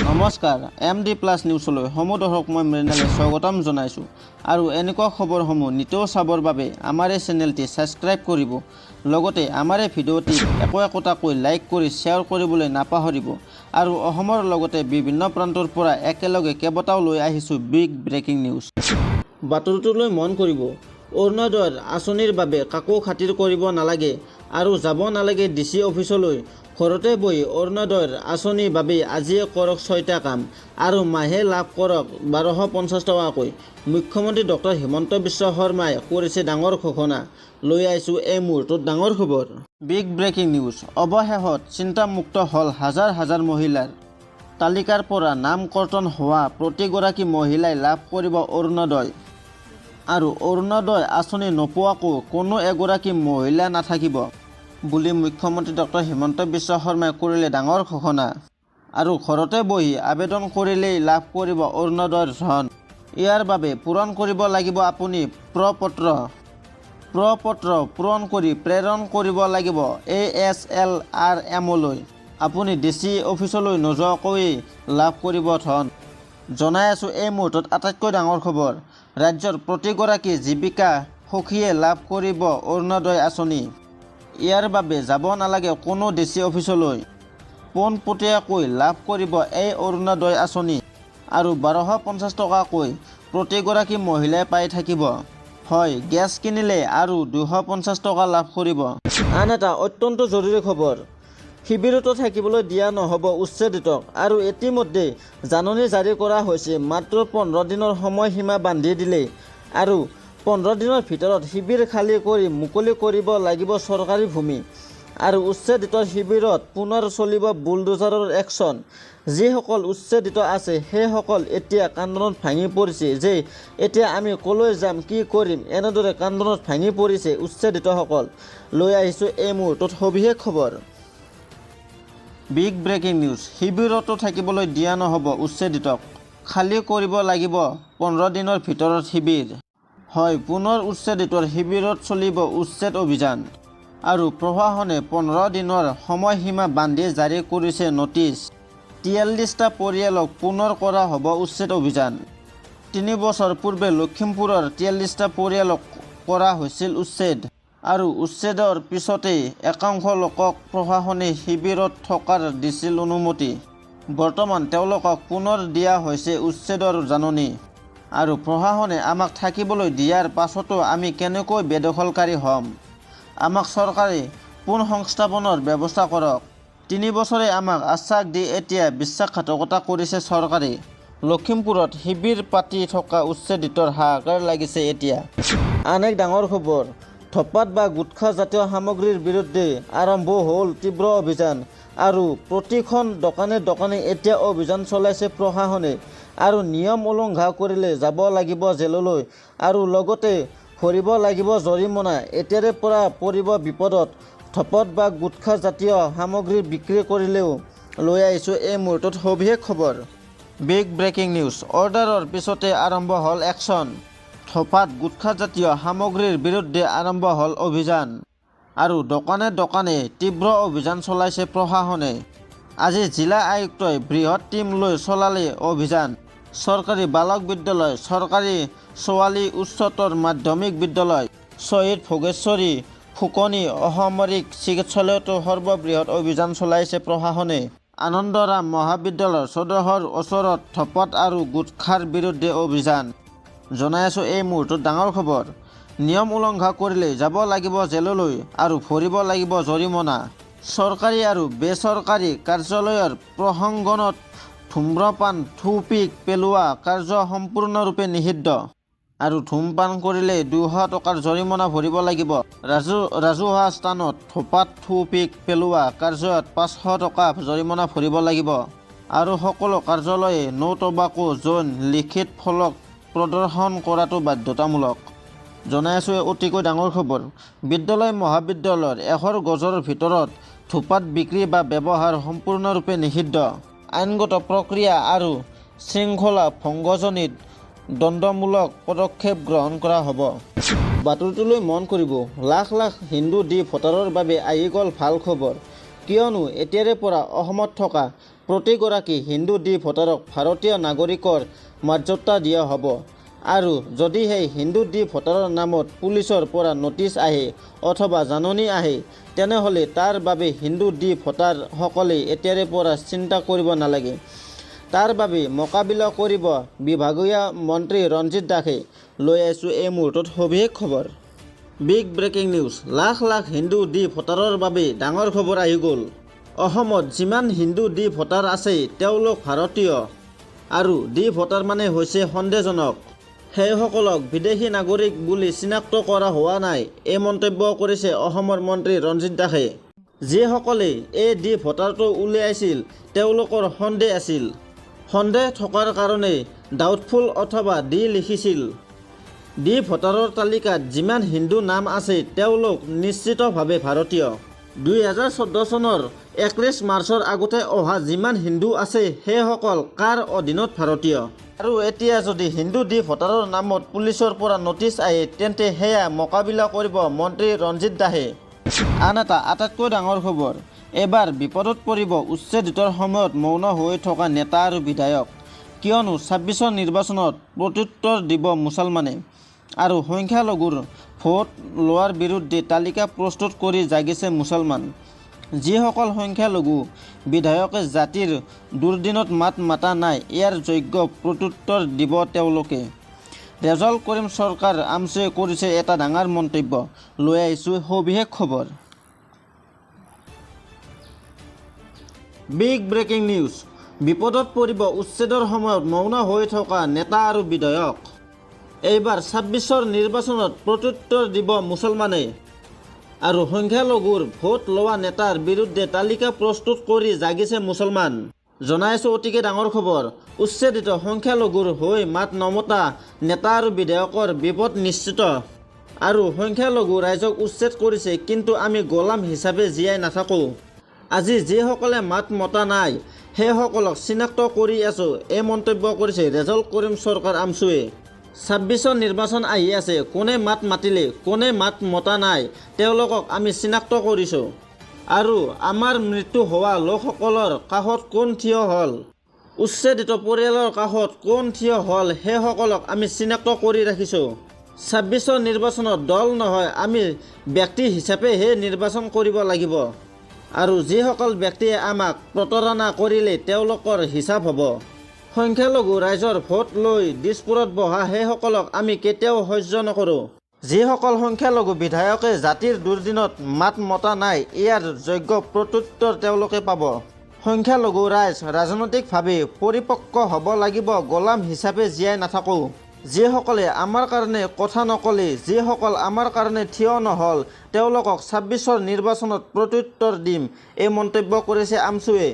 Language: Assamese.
নমস্কাৰ MD প্লাছ নিউজলৈ সমদৰ্শক মই মৃণালে স্বাগতম জনাইছো আৰু এনেকুৱা খবৰসমূহ নিতৌ চাবৰ বাবে আমাৰ এই চেনেলটি সাবস্ক্ৰাইব কৰিব লগতে আমাৰ এই ভিডিঅ'টি একোটাকৈ লাইক কৰি শ্বেয়াৰ কৰিবলৈ নাপাহৰিব আৰু অসমৰ লগতে বিভিন্ন প্ৰান্তৰ পৰা একেলগে কেইবাটাও লৈ আহিছো বিগ ব্ৰেকিং নিউজ বাতৰিটোলৈ মন কৰিব অৰুণোদয়ৰ আঁচনিৰ বাবে কাকো খাতিৰ কৰিব নালাগে আৰু যাব নালাগে ডিসি অফিচলৈ ঘৰতে বহি অৰুণোদয়ৰ আঁচনিৰ বাবে আজিয়ে কৰক 6টা কাম আৰু মাহে লাভ কৰক 1250 টকাকৈ মুখ্যমন্ত্ৰী ডক্টৰ হিমন্ত বিশ্ব শৰ্মাই কৰিছে ডাঙৰ ঘোষণা লৈ আহিছো এই মুহূৰ্তত ডাঙৰ খবৰ বিগ ব্ৰেকিং নিউজ অৱশেষত চিন্তামুক্ত হল হাজাৰ হাজাৰ মহিলাৰ তালিকাৰ পৰা নাম কৰ্তন হোৱা প্ৰতিগৰাকী মহিলাই লাভ কৰিব অৰুণোদয় আৰু অৰুণোদয় আঁচনি নোপোৱাকৈ কোনো এগৰাকী মহিলা নাথাকিব বুলি মুখ্যমন্ত্ৰী ডক্টৰ হিমন্ত বিশ্ব শৰ্মাই কৰিলে ডাঙৰ ঘোষণা আৰু ঘৰতে বহি আবেদন কৰিলেই লাভ কৰিব অৰুণোদয়ৰ ধন ইয়াৰ বাবে পূৰণ কৰিব লাগিব আপুনি প্ৰপত্ৰ পূৰণ কৰি প্ৰেৰণ কৰিব লাগিব ASLRM লৈ আপুনি ডিসি অফিচলৈ নোযোৱাকৈ লাভ কৰিব ধন জনাই আছো এই মুহূৰ্তত আটাইতকৈ ডাঙৰ খবৰ ৰাজ্যৰ প্ৰতিগৰাকী জীৱিকা সখীয়ে লাভ কৰিব অৰুণোদয় আঁচনি ইয়াৰ বাবে যাব নালাগে কোনো ডিসি অফিচলৈ পোনপটীয়াকৈ লাভ কৰিব এই অৰুণোদয় আঁচনি আৰু 1250 টকাকৈ প্ৰতিগৰাকী মহিলাই পাই থাকিব হয় গ্যাস কিনিলে আৰু 250 টকা লাভ কৰিব আন এটা অত্যন্ত জৰুৰী খবৰ শিবিৰত থাকিবলৈ দিয়া নহব উচ্ছেদিতক আৰু ইতিমধ্যে জাননী জাৰি কৰা হৈছে মাত্ৰ 15 দিনৰ সময়সীমা বান্ধি দিলে আৰু 15 দিনৰ ভিতৰত শিবিৰ খালী কৰি মুকলি কৰিব লাগিব চৰকাৰী ভূমি আৰু উচ্ছেদিত শিবিৰত পুনৰ চলিব বুলডোজাৰৰ একশন যিসকল উচ্ছেদিত আছে সেইসকল এতিয়া কান্দনত ভাঙি পৰিছে যে এতিয়া আমি কলৈ যাম কি কৰিম এনেদৰে কান্দনত ভাঙি পৰিছে উচ্ছেদিতসকল লৈ আহিছো এই মুহূৰ্তত সবিশেষ খবৰ বিগ ব্ৰেকিং নিউজ শিবিৰতো থাকিবলৈ দিয়া নহব উচ্ছেদিতক খালী কৰিব লাগিব 15 দিনৰ ভিতৰত শিবিৰ হয় পুনৰ উচ্ছেদিতৰ শিবিৰত চলিব উচ্ছেদ অভিযান আৰু প্ৰশাসনে 15 দিনৰ সময়সীমা বান্ধি জাৰি কৰিছে নটিচ 43টা পৰিয়ালক পুনৰ কৰা হ'ব উচ্ছেদ অভিযান 3 বছৰ পূৰ্বে লখিমপুৰৰ 43টা পৰিয়ালক কৰা হৈছিল উচ্ছেদ আৰু উচ্ছেদৰ পিছতেই একাংশ লোকক প্ৰশাসনে শিবিৰত থকাৰ দিছিল অনুমতি বৰ্তমান তেওঁলোকক পুনৰ দিয়া হৈছে উচ্ছেদৰ জাননী আৰু প্ৰশাসনে আমাক থাকিবলৈ দিয়াৰ পাছতো আমি কেনেকৈ বেদখলকাৰী হ'ম আমাক চৰকাৰে পুন সংস্থাপনৰ ব্যৱস্থা কৰক 3 বছৰে আমাক আশ্বাস দি এতিয়া বিশ্বাসঘাতকতা কৰিছে চৰকাৰে লখিমপুৰত শিবিৰ পাতি থকা উচ্ছেদিতৰ হাহাকাৰ লাগিছে এতিয়া আন এক ডাঙৰ খবৰ ধপাত বা গুটখা জাতীয় সামগ্ৰীৰ বিৰুদ্ধে আৰম্ভ হ'ল তীব্ৰ অভিযান আৰু প্ৰতিখন দোকানে এতিয়া অভিযান চলাইছে প্ৰশাসনে আৰু নিয়ম উলংঘা কৰিলে যাব লাগিব জেললৈ আৰু লগতে ভৰিব লাগিব জৰিমনা এতিয়াৰে পৰা পৰিব বিপদত ধপাত বা গুটখা জাতীয় সামগ্ৰী বিক্ৰী কৰিলেও লৈ আহিছো এই মুহূৰ্তত সবিশেষ খবৰ বিগ ব্ৰেকিং নিউজ অৰ্ডাৰৰ পিছতে আৰম্ভ হ'ল একশন ধপাত গুটখা জাতীয় সামগ্ৰীৰ বিৰুদ্ধে আৰম্ভ হ'ল অভিযান আৰু দোকানে তীব্ৰ অভিযান চলাইছে প্ৰশাসনে আজি জিলা আয়ুক্তই বৃহৎ টিম লৈ চলালে অভিযান চৰকাৰী বালক বিদ্যালয় চৰকাৰী ছোৱালী উচ্চতৰ মাধ্যমিক বিদ্যালয় শহীদ ভোগেশ্বৰী ফুকনি অসামৰিক চিকিৎসালয়তো সৰ্ববৃহৎ অভিযান চলাইছে প্ৰশাসনে আনন্দৰাম মহাবিদ্যালয়ৰ চৌহদৰ ওচৰত ধপাত আৰু গুটখাৰ বিৰুদ্ধে অভিযান জনাই আছো এই মুহূৰ্তত ডাঙৰ খবৰ নিয়ম উলংঘা কৰিলে যাব লাগিব জেললৈ আৰু ভৰিব লাগিব জৰিমনা চৰকাৰী আৰু বেচৰকাৰী কাৰ্যালয়ৰ প্ৰাংগণত ধূম্ৰপান থু-পিক পেলোৱা কাৰ্য সম্পূৰ্ণৰূপে নিষিদ্ধ আৰু ধূমপান কৰিলে 200 টকাৰ জৰিমনা ভৰিব লাগিব ৰাজহুৱা স্থানত ধপাত থু-পিক পেলোৱা কাৰ্যত 500 টকা জৰিমনা ভৰিব লাগিব আৰু সকলো কাৰ্যালয়ে নো টবাকো জোন লিখিত ফলক প্ৰদৰ্শন কৰাটো বাধ্যতামূলক জনাই আছো অতিকৈ ডাঙৰ খবৰ বিদ্যালয় মহাবিদ্যালয়ৰ 100 গজৰ ভিতৰত ধূপাত বিক্ৰী বা ব্যৱহাৰ সম্পূৰ্ণৰূপে নিষিদ্ধ আইনগত প্ৰক্ৰিয়া আৰু শৃংখলা ভংগজনিত দণ্ডমূলক পদক্ষেপ গ্ৰহণ কৰা হ'ব বাতৰিটোলৈ মন কৰিব লাখ লাখ হিন্দু দি ভোটাৰৰ বাবে আহি গ'ল ভাল খবৰ কিয়নো এতিয়াৰে পৰা অসমত থকা প্ৰতিগৰাকী হিন্দু ডি ভোটাৰক ভাৰতীয় নাগৰিকৰ মৰ্যাদা দিয়া হ'ব আৰু যদিহে হিন্দু ডি ভোটাৰৰ নামত পুলিচৰ পৰা নটিচ আহে অথবা জাননী আহে তেনেহ'লে তাৰ বাবে হিন্দু ডি ভোটাৰসকলে এতিয়াৰে পৰা চিন্তা কৰিব নালাগে। তাৰ বাবে মোকাবিলা কৰিব বিভাগীয় মন্ত্ৰী ৰঞ্জিত দাসে। লৈ আছোঁ এই মুহূৰ্তত সবিশেষ খবৰ। Big breaking news. Lakh lakh Hindu D ভোটাৰৰ বাবে ডাঙৰ খবৰ আহি গ'ল। অসমত যিমান হিন্দু ডি ভোটাৰ আছে তেওঁলোক ভাৰতীয় আৰু ডি ভোটাৰ মানে হৈছে সন্দেহজনক। সেইসকলক বিদেশী নাগৰিক বুলি চিনাক্ত কৰা হোৱা নাই, এই মন্তব্য কৰিছে অসমৰ মন্ত্ৰী ৰঞ্জিত দাসে। যিসকলে এই ডি ভোটাৰটো উলিয়াইছিল তেওঁলোকৰ সন্দেহ আছিল। সন্দেহ থকাৰ কাৰণে ডাউটফুল অথবা ডি লিখিছিল। ডি ভোটাৰৰ তালিকাত যিমান হিন্দু নাম আছে তেওঁলোক নিশ্চিতভাৱে ভাৰতীয়। 2014 চনৰ 31 মাৰ্চৰ আগতে অহা যিমান হিন্দু আছে সেইসকল কাৰ অধীনত ভাৰতীয়। আৰু এতিয়া যদি হিন্দু ডি ভোটাৰৰ নামত পুলিচৰ পৰা নটিচ আহে তেন্তে সেয়া মোকাবিলা কৰিব মন্ত্ৰী ৰঞ্জিত দাসে। আন এটা আটাইতকৈ ডাঙৰ খবৰ। এবাৰ বিপদত পৰিব উচ্ছেদিতৰ সময়ত মৌন হৈ থকা নেতা আৰু বিধায়ক। কিয়নো 26ৰ নিৰ্বাচনত প্ৰত্যুত্তৰ দিব মুছলমানে আৰু সংখ্যালঘুৰ ভোট লোৱাৰ বিৰুদ্ধে তালিকা প্ৰস্তুত কৰি জাগিছে মুছলমান। যিসকল সংখ্যালঘু বিধায়কে জাতিৰ দুৰ্দিনত মাত মাতা নাই ইয়াৰ যোগ্য প্ৰত্যুত্তৰ দিব তেওঁলোকে। ৰেজাউল কৰিম চৰকাৰ আমছুৱে কৰিছে এটা ডাঙৰ মন্তব্য। লৈ আহিছোঁ সবিশেষ খবৰ। Big breaking news. বিপদত পৰিব উচ্ছেদৰ সময়ত মৌন হৈ থকা নেতা আৰু বিধায়ক। এইবাৰ 26ৰ নিৰ্বাচনত প্ৰত্যুত্তৰ দিব মুছলমানে আৰু সংখ্যালঘুৰ ভোট লোৱা নেতাৰ বিৰুদ্ধে তালিকা প্ৰস্তুত কৰি জাগিছে মুছলমান। জনাইছোঁ অতিকে ডাঙৰ খবৰ। উচ্ছেদিত সংখ্যালঘুৰ হৈ মাত নমতা নেতা আৰু বিধায়কৰ বিপদ নিশ্চিত। আৰু সংখ্যালঘু ৰাইজক উচ্ছেদ কৰিছে কিন্তু আমি গোলাম হিচাপে জীয়াই নাথাকোঁ। আজি যিসকলে মাত মতা নাই সেইসকলক চিনাক্ত কৰি আছোঁ, এই মন্তব্য কৰিছে ৰেজাউল কৰিম চৰকাৰ আমছুৱে। 26ৰ নিৰ্বাচন আহি আছে। কোনে মাত মাতিলে কোনে মাত মতা নাই তেওঁলোকক আমি চিনাক্ত কৰিছোঁ। আৰু আমাৰ মৃত্যু হোৱা লোকসকলৰ কাষত কোন থিয় হ'ল, উচ্ছেদিত পৰিয়ালৰ কাষত কোন থিয় হ'ল সেইসকলক আমি চিনাক্ত কৰি ৰাখিছোঁ। 26ৰ নিৰ্বাচনত দল নহয় আমি ব্যক্তি হিচাপেহে নিৰ্বাচন কৰিব লাগিব। আৰু যিসকল ব্যক্তিয়ে আমাক প্ৰতাৰণা কৰিলে তেওঁলোকৰ হিচাপ হ'ব। সংখ্যালঘু ৰাইজৰ ভোট লৈ দিছপুৰত বহা সেইসকলক আমি কেতিয়াও সহ্য নকৰোঁ। যিসকল সংখ্যালঘু বিধায়কে জাতিৰ দুৰ্দিনত মাত মতা নাই ইয়াৰ যোগ্য প্ৰত্যুত্তৰ তেওঁলোকে পাব। সংখ্যালঘু ৰাইজ ৰাজনৈতিকভাৱে পৰিপক্ক হ'ব লাগিব, গোলাম হিচাপে জীয়াই নাথাকোঁ। যিসকলে আমাৰ কাৰণে কথা নকলে, যিসকল আমাৰ কাৰণে থিয় নহ'ল তেওঁলোকক 26ৰ নিৰ্বাচনত প্ৰত্যুত্তৰ দিম, এই মন্তব্য কৰিছে আমছুৱে।